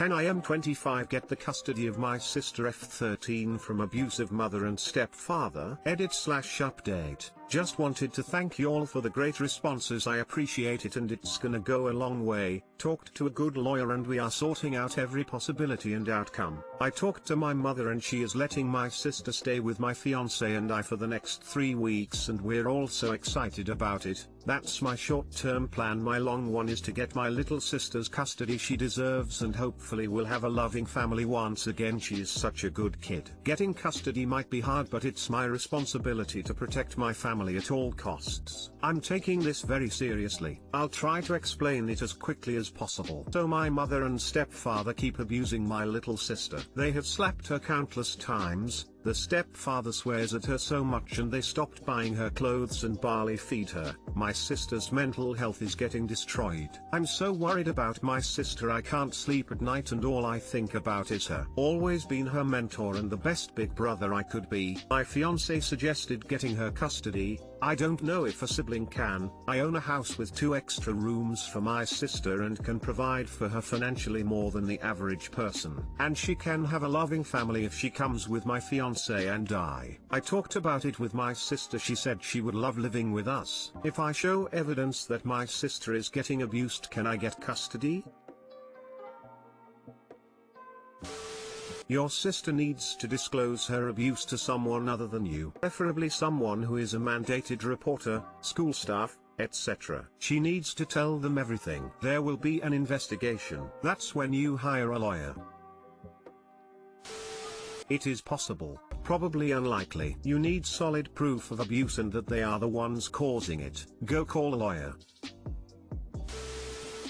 Can I am 25 get the custody of my sister F13 from abusive mother and stepfather? Edit/update. Just wanted to thank you all for the great responses. I appreciate it and it's gonna go a long way. Talked to a good lawyer and we are sorting out every possibility and outcome. I talked to my mother and she is letting my sister stay with my fiance and I for the next 3 weeks and we're all so excited about it. That's my short-term plan. My long one is to get my little sister's custody she deserves and hopefully we'll have a loving family once again. She is such a good kid. Getting custody might be hard but it's my responsibility to protect my family at all costs. I'm taking this very seriously. I'll try to explain it as quickly as possible. So my mother and stepfather keep abusing my little sister. They have slapped her countless times. The stepfather swears at her so much and they stopped buying her clothes and barely feed her. My sister's mental health is getting destroyed. I'm so worried about my sister. I can't sleep at night and all I think about is her. Always been her mentor and the best big brother I could be. My fiance suggested getting her custody. I don't know if a sibling can. I own a house with 2 extra rooms for my sister and can provide for her financially more than the average person. And she can have a loving family if she comes with my fiance and I talked about it with my sister. She said she would love living with us. If I show evidence that my sister is getting abused, can I get custody? Your sister needs to disclose her abuse to someone other than you, preferably someone who is a mandated reporter, school staff, etc. She needs to tell them everything. There will be an investigation. That's when you hire a lawyer. It is possible, probably unlikely. You need solid proof of abuse and that they are the ones causing it. Go call a lawyer.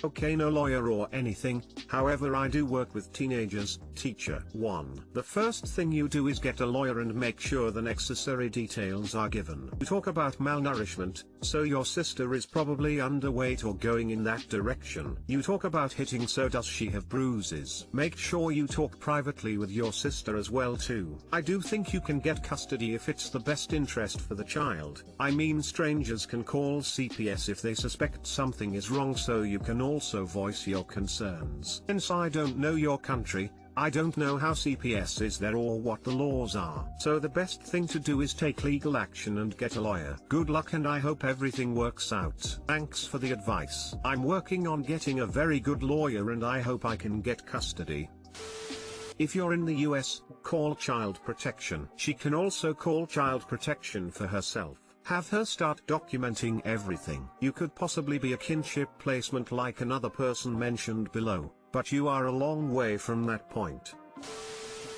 Okay, no lawyer or anything, however I do work with teenagers. Teacher 1. The first thing you do is get a lawyer and make sure the necessary details are given. You talk about malnourishment, so your sister is probably underweight or going in that direction. You talk about hitting, so does she have bruises? Make sure you talk privately with your sister as well too. I do think you can get custody if it's the best interest for the child. I mean, strangers can call CPS if they suspect something is wrong, so you can also voice your concerns. Since I don't know your country, I don't know how CPS is there or what the laws are. So the best thing to do is take legal action and get a lawyer. Good luck and I hope everything works out. Thanks for the advice. I'm working on getting a very good lawyer and I hope I can get custody. If you're in the US, call Child Protection. She can also call Child Protection for herself. Have her start documenting everything. You could possibly be a kinship placement like another person mentioned below, but you are a long way from that point.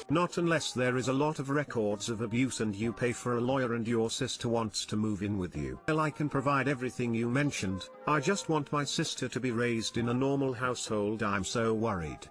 Not unless there is a lot of records of abuse and you pay for a lawyer and your sister wants to move in with you. Well, I can provide everything you mentioned. I just want my sister to be raised in a normal household. I'm so worried.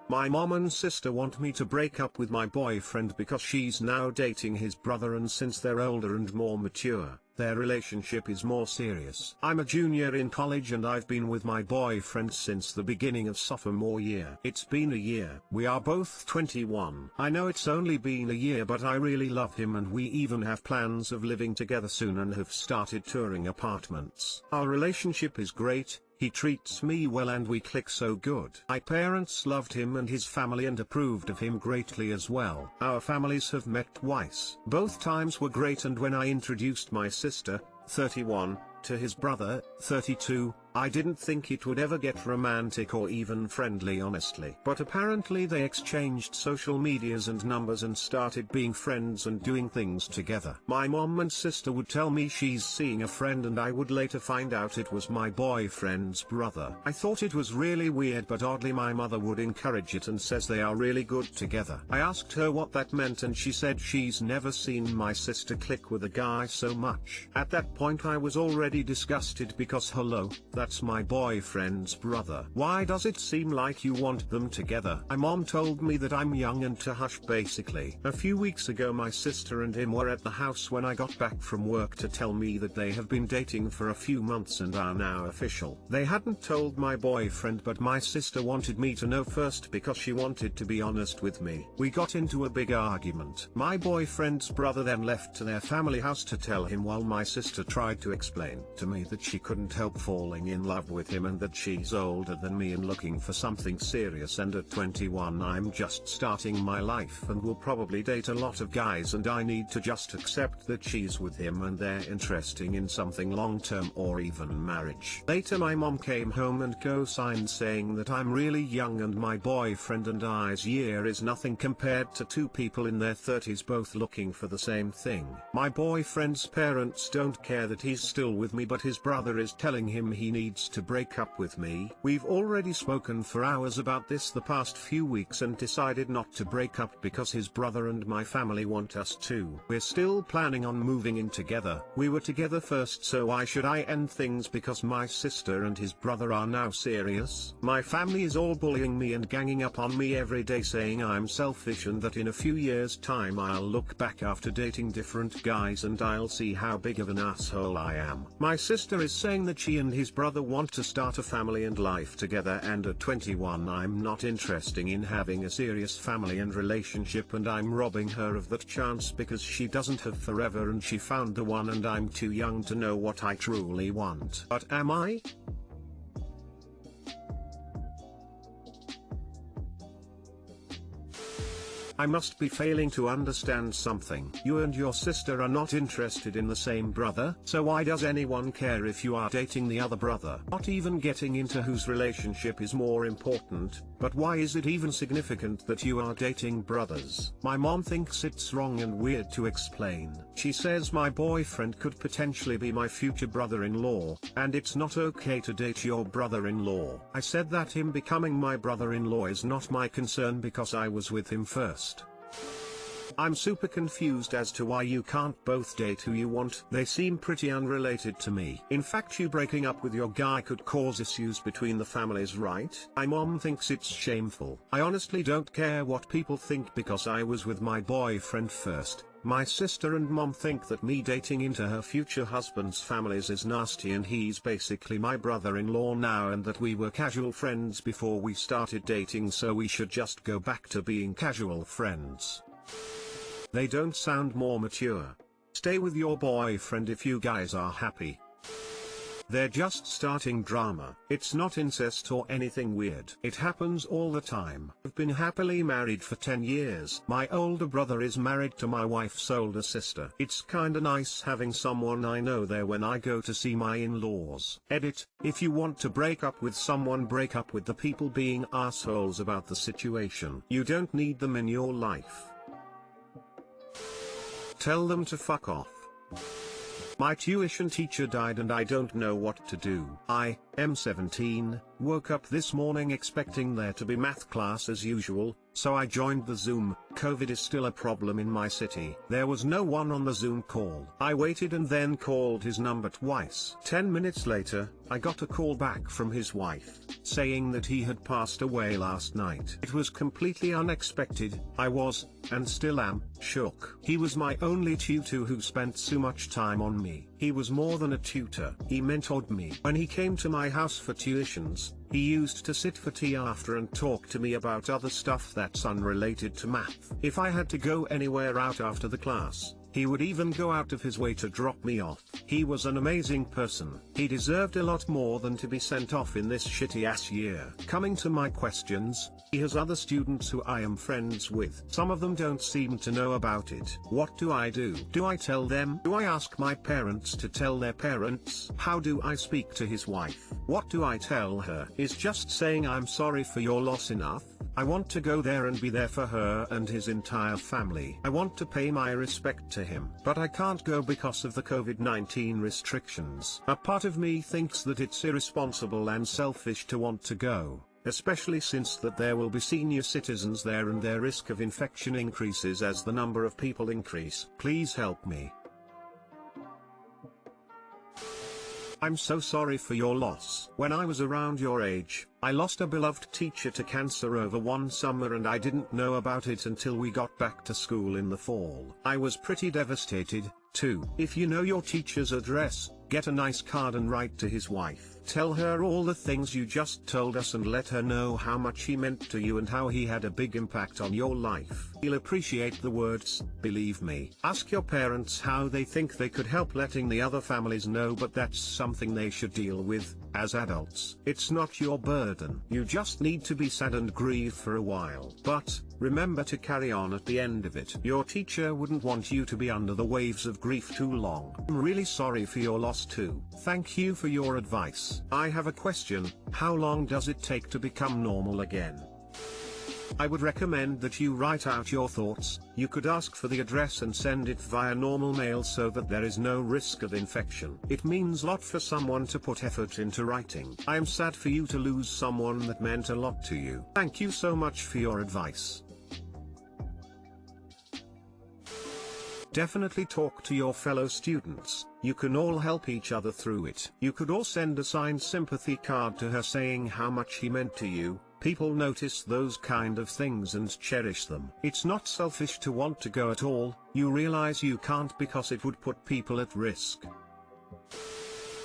My mom and sister want me to break up with my boyfriend because she's now dating his brother, and since they're older and more mature, their relationship is more serious. I'm a junior in college and I've been with my boyfriend since the beginning of sophomore year. It's been a year. We are both 21. I know it's only been a year, but I really love him and we even have plans of living together soon and have started touring apartments. Our relationship is great. He treats me well and we click so good. My parents loved him and his family and approved of him greatly as well. Our families have met twice. Both times were great, and when I introduced my sister, 31, to his brother, 32, I didn't think it would ever get romantic or even friendly, honestly. But apparently they exchanged social medias and numbers and started being friends and doing things together. My mom and sister would tell me she's seeing a friend and I would later find out it was my boyfriend's brother. I thought it was really weird, but oddly my mother would encourage it and says they are really good together. I asked her what that meant and she said she's never seen my sister click with a guy so much. At that point I was already disgusted because hello, that's my boyfriend's brother. Why does it seem like you want them together? My mom told me that I'm young and to hush basically. A few weeks ago my sister and him were at the house when I got back from work to tell me that they have been dating for a few months and are now official. They hadn't told my boyfriend, but my sister wanted me to know first because she wanted to be honest with me. We got into a big argument. My boyfriend's brother then left to their family house to tell him, while my sister tried to explain to me that she couldn't help falling in love with him and that she's older than me and looking for something serious, and at 21 I'm just starting my life and will probably date a lot of guys, and I need to just accept that she's with him and they're interested in something long-term or even marriage. Later my mom came home and co-signed saying that I'm really young and my boyfriend and I's year is nothing compared to two people in their 30s both looking for the same thing. My boyfriend's parents don't care that he's still with me, but his brother is telling him he needs to break up with me. We've already spoken for hours about this the past few weeks and decided not to break up because his brother and my family want us to. We're still planning on moving in together. We were together first, so why should I end things because my sister and his brother are now serious? My family is all bullying me and ganging up on me every day, saying I'm selfish and that in a few years' time I'll look back after dating different guys and I'll see how big of an asshole I am. My sister is saying that she and his brother want to start a family and life together, and at 21 I'm not interested in having a serious family and relationship, and I'm robbing her of that chance because she doesn't have forever and she found the one and I'm too young to know what I truly want. But am I? I must be failing to understand something. You and your sister are not interested in the same brother, so why does anyone care if you are dating the other brother? Not even getting into whose relationship is more important, but why is it even significant that you are dating brothers? My mom thinks it's wrong and weird to explain. She says my boyfriend could potentially be my future brother-in-law, and it's not okay to date your brother-in-law. I said that him becoming my brother-in-law is not my concern because I was with him first. I'm super confused as to why you can't both date who you want. They seem pretty unrelated to me. In fact, you breaking up with your guy could cause issues between the families, right? My mom thinks it's shameful. I honestly don't care what people think because I was with my boyfriend first. My sister and mom think that me dating into her future husband's families is nasty and he's basically my brother-in-law now, and that we were casual friends before we started dating, so we should just go back to being casual friends. They don't sound more mature. Stay with your boyfriend if you guys are happy. They're just starting drama. It's not incest or anything weird. It happens all the time. I've been happily married for 10 years. My older brother is married to my wife's older sister. It's kinda nice having someone I know there when I go to see my in-laws. Edit: if you want to break up with someone, break up with the people being assholes about the situation. You don't need them in your life. Tell them to fuck off. My tuition teacher died and I don't know what to do. I am 17, woke up this morning expecting there to be math class as usual, so I joined the Zoom. COVID is still a problem in my city. There was no one on the Zoom call. I waited and then called his number twice. 10 minutes later, I got a call back from his wife, saying that he had passed away last night. It was completely unexpected. I was, and still am, shook. He was my only tutor who spent so much time on me. He was more than a tutor. He mentored me. When he came to my house for tuitions, he used to sit for tea after and talk to me about other stuff that's unrelated to math. If I had to go anywhere out after the class, he would even go out of his way to drop me off. He was an amazing person. He deserved a lot more than to be sent off in this shitty ass year. Coming to my questions, he has other students who I am friends with. Some of them don't seem to know about it. What do I do? Do I tell them? Do I ask my parents to tell their parents? How do I speak to his wife? What do I tell her? Is just saying I'm sorry for your loss enough? I want to go there and be there for her and his entire family. I want to pay my respect to him, but I can't go because of the COVID-19 restrictions. A part of me thinks that it's irresponsible and selfish to want to go, especially since that there will be senior citizens there and their risk of infection increases as the number of people increase. Please help me. I'm so sorry for your loss. When I was around your age, I lost a beloved teacher to cancer over one summer and I didn't know about it until we got back to school in the fall. I was pretty devastated, 2. If you know your teacher's address, get a nice card and write to his wife. Tell her all the things you just told us and let her know how much he meant to you and how he had a big impact on your life. He'll appreciate the words, believe me. Ask your parents how they think they could help letting the other families know, but that's something they should deal with, as adults. It's not your burden. You just need to be sad and grieve for a while. But, remember to carry on at the end of it. Your teacher wouldn't want you to be under the waves of grief too long. I'm really sorry for your loss too. Thank you for your advice. I have a question, how long does it take to become normal again? I would recommend that you write out your thoughts. You could ask for the address and send it via normal mail so that there is no risk of infection. It means a lot for someone to put effort into writing. I am sad for you to lose someone that meant a lot to you. Thank you so much for your advice. Definitely talk to your fellow students. You can all help each other through it. You could all send a signed sympathy card to her saying how much he meant to you. People notice those kind of things and cherish them. It's not selfish to want to go at all. You realize you can't because it would put people at risk.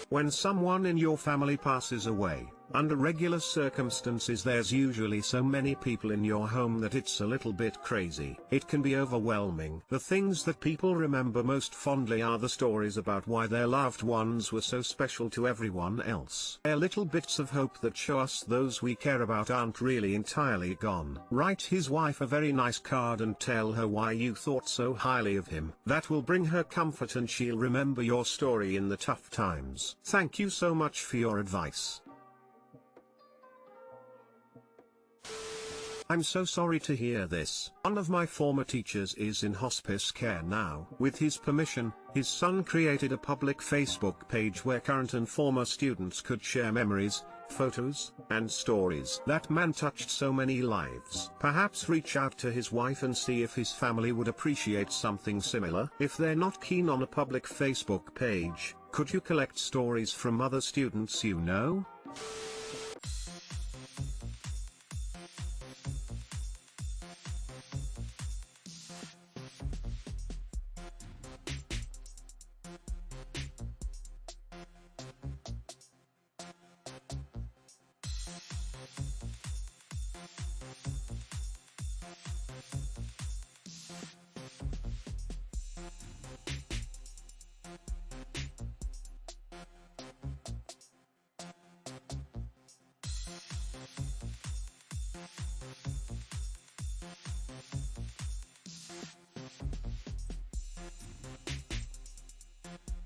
When someone in your family passes away, under regular circumstances there's usually so many people in your home that it's a little bit crazy. It can be overwhelming. The things that people remember most fondly are the stories about why their loved ones were so special to everyone else. They're little bits of hope that show us those we care about aren't really entirely gone. Write his wife a very nice card and tell her why you thought so highly of him. That will bring her comfort and she'll remember your story in the tough times. Thank you so much for your advice. I'm so sorry to hear this. One of my former teachers is in hospice care now. With his permission, his son created a public Facebook page where current and former students could share memories, photos, and stories. That man touched so many lives. Perhaps reach out to his wife and see if his family would appreciate something similar. If they're not keen on a public Facebook page, could you collect stories from other students you know?